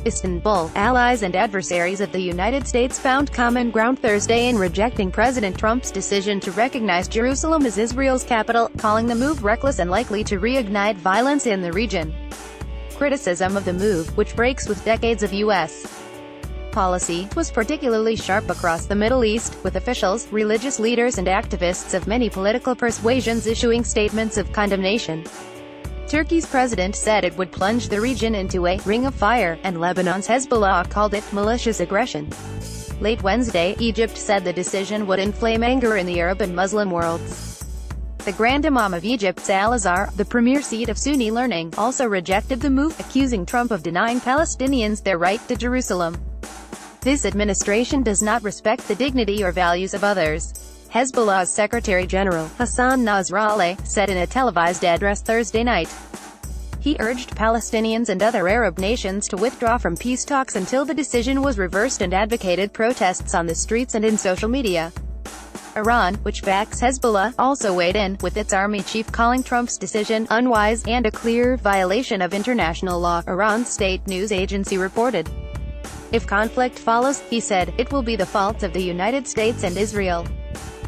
Istanbul, allies and adversaries of the United States found common ground Thursday in rejecting President Trump's decision to recognize Jerusalem as Israel's capital, calling the move reckless and likely to reignite violence in the region. Criticism of the move, which breaks with decades of U.S. policy, was particularly sharp across the Middle East, with officials, religious leaders and activists of many political persuasions issuing statements of condemnation. Turkey's president said it would plunge the region into a ring of fire, and Lebanon's Hezbollah called it malicious aggression. Late Wednesday, Egypt said the decision would inflame anger in the Arab and Muslim worlds. The Grand Imam of Egypt, Al-Azhar, the premier seat of Sunni learning, also rejected the move, accusing Trump of denying Palestinians their right to Jerusalem. This administration does not respect the dignity or values of others, Hezbollah's Secretary General, Hassan Nasrallah, said in a televised address Thursday night. He urged Palestinians and other Arab nations to withdraw from peace talks until the decision was reversed and advocated protests on the streets and in social media. Iran, which backs Hezbollah, also weighed in, with its army chief calling Trump's decision unwise and a clear violation of international law, Iran's state news agency reported. If conflict follows, he said, it will be the fault of the United States and Israel.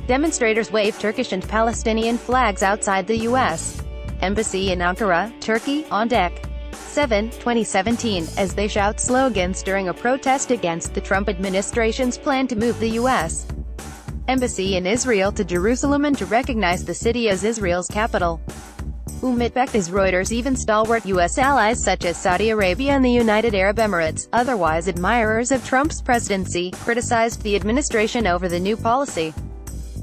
Demonstrators waved Turkish and Palestinian flags outside the U.S. Embassy in Ankara, Turkey, on Dec. 7, 2017, as they shout slogans during a protest against the Trump administration's plan to move the U.S. Embassy in Israel to Jerusalem and to recognize the city as Israel's capital. Umit is Reuters. Even stalwart U.S. allies such as Saudi Arabia and the United Arab Emirates, otherwise admirers of Trump's presidency, criticized the administration over the new policy.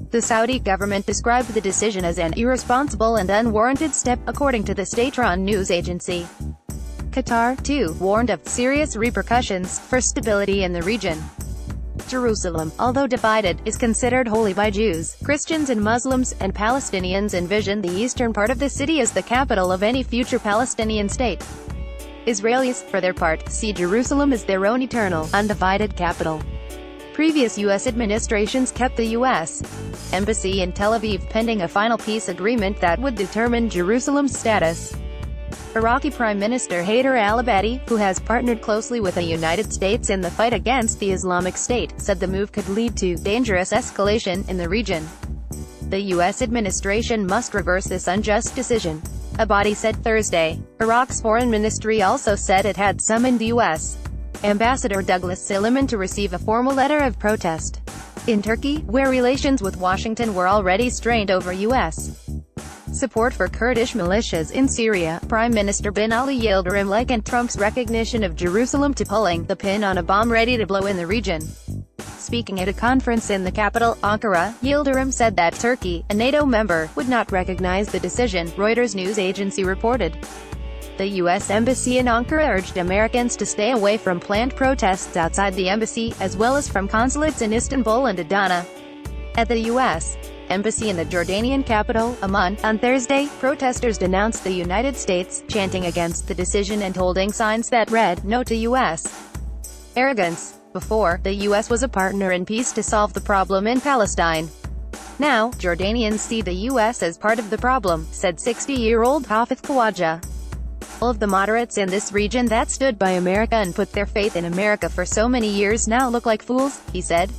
The Saudi government described the decision as an irresponsible and unwarranted step, according to the state-run news agency. Qatar, too, warned of serious repercussions for stability in the region. Jerusalem, although divided, is considered holy by Jews, Christians and Muslims, and Palestinians envision the eastern part of the city as the capital of any future Palestinian state. Israelis, for their part, see Jerusalem as their own eternal, undivided capital. Previous U.S. administrations kept the U.S. Embassy in Tel Aviv pending a final peace agreement that would determine Jerusalem's status. Iraqi Prime Minister Haider al-Abadi, who has partnered closely with the United States in the fight against the Islamic State, said the move could lead to dangerous escalation in the region. The U.S. administration must reverse this unjust decision, Abadi said Thursday. Iraq's foreign ministry also said it had summoned U.S. Ambassador Douglas Silliman to receive a formal letter of protest. In Turkey, where relations with Washington were already strained over U.S. support for Kurdish militias in Syria, Prime Minister Binali Yildirim likened Trump's recognition of Jerusalem to pulling the pin on a bomb ready to blow in the region. Speaking at a conference in the capital, Ankara, Yildirim said that Turkey, a NATO member, would not recognize the decision, Reuters news agency reported. The U.S. Embassy in Ankara urged Americans to stay away from planned protests outside the embassy, as well as from consulates in Istanbul and Adana. At the U.S. Embassy in the Jordanian capital, Amman, on Thursday, protesters denounced the United States, chanting against the decision and holding signs that read, "No to U.S. arrogance." Before, the U.S. was a partner in peace to solve the problem in Palestine. Now, Jordanians see the U.S. as part of the problem, said 60-year-old Hafez Khawaja. All of the moderates in this region that stood by America and put their faith in America for so many years now look like fools, he said.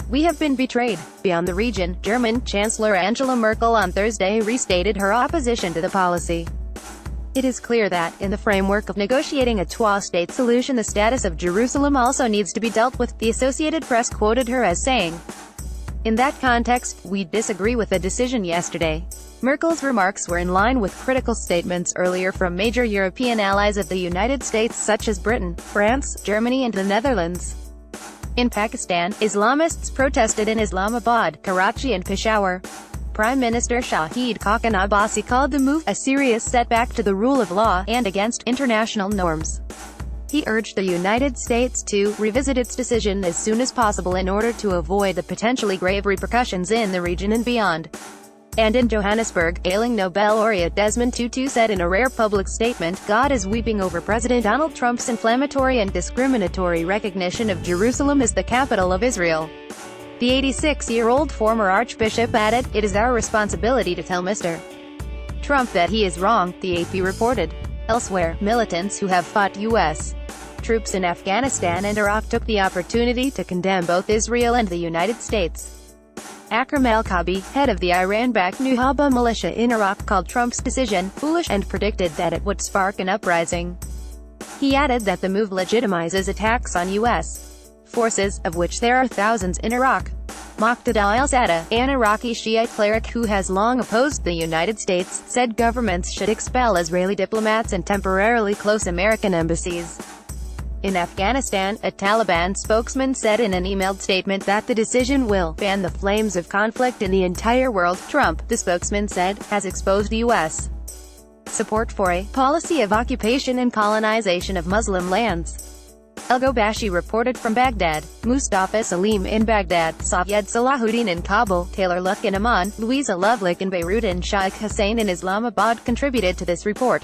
We have been betrayed. Beyond the region, German Chancellor Angela Merkel on Thursday restated her opposition to the policy. It is clear that, in the framework of negotiating a two-state solution, the status of Jerusalem also needs to be dealt with, the Associated Press quoted her as saying. In that context, we disagree with the decision yesterday. Merkel's remarks were in line with critical statements earlier from major European allies of the United States such as Britain, France, Germany and the Netherlands. In Pakistan, Islamists protested in Islamabad, Karachi and Peshawar. Prime Minister Shahid Khaqan Abbasi called the move a serious setback to the rule of law and against international norms. He urged the United States to revisit its decision as soon as possible in order to avoid the potentially grave repercussions in the region and beyond. And in Johannesburg, ailing Nobel laureate Desmond Tutu said in a rare public statement, God is weeping over President Donald Trump's inflammatory and discriminatory recognition of Jerusalem as the capital of Israel. The 86-year-old former archbishop added, "It is our responsibility to tell Mr. Trump that he is wrong," the AP reported. Elsewhere, militants who have fought U.S. troops in Afghanistan and Iraq took the opportunity to condemn both Israel and the United States. Akram al-Kabi, head of the Iran-backed Nuhaba militia in Iraq, called Trump's decision "foolish" and predicted that it would spark an uprising. He added that the move legitimizes attacks on U.S. forces, of which there are thousands in Iraq. Muqtada al-Sadr, an Iraqi Shiite cleric who has long opposed the United States, said governments should expel Israeli diplomats and temporarily close American embassies. In Afghanistan, a Taliban spokesman said in an emailed statement that the decision will fan the flames of conflict in the entire world. Trump, the spokesman said, has exposed U.S. support for a policy of occupation and colonization of Muslim lands. El-Ghobashi reported from Baghdad. Mustafa Salim in Baghdad, Syed Salahuddin in Kabul, Taylor Luck in Amman, Louisa Lovelock in Beirut and Shaikh Hussein in Islamabad contributed to this report.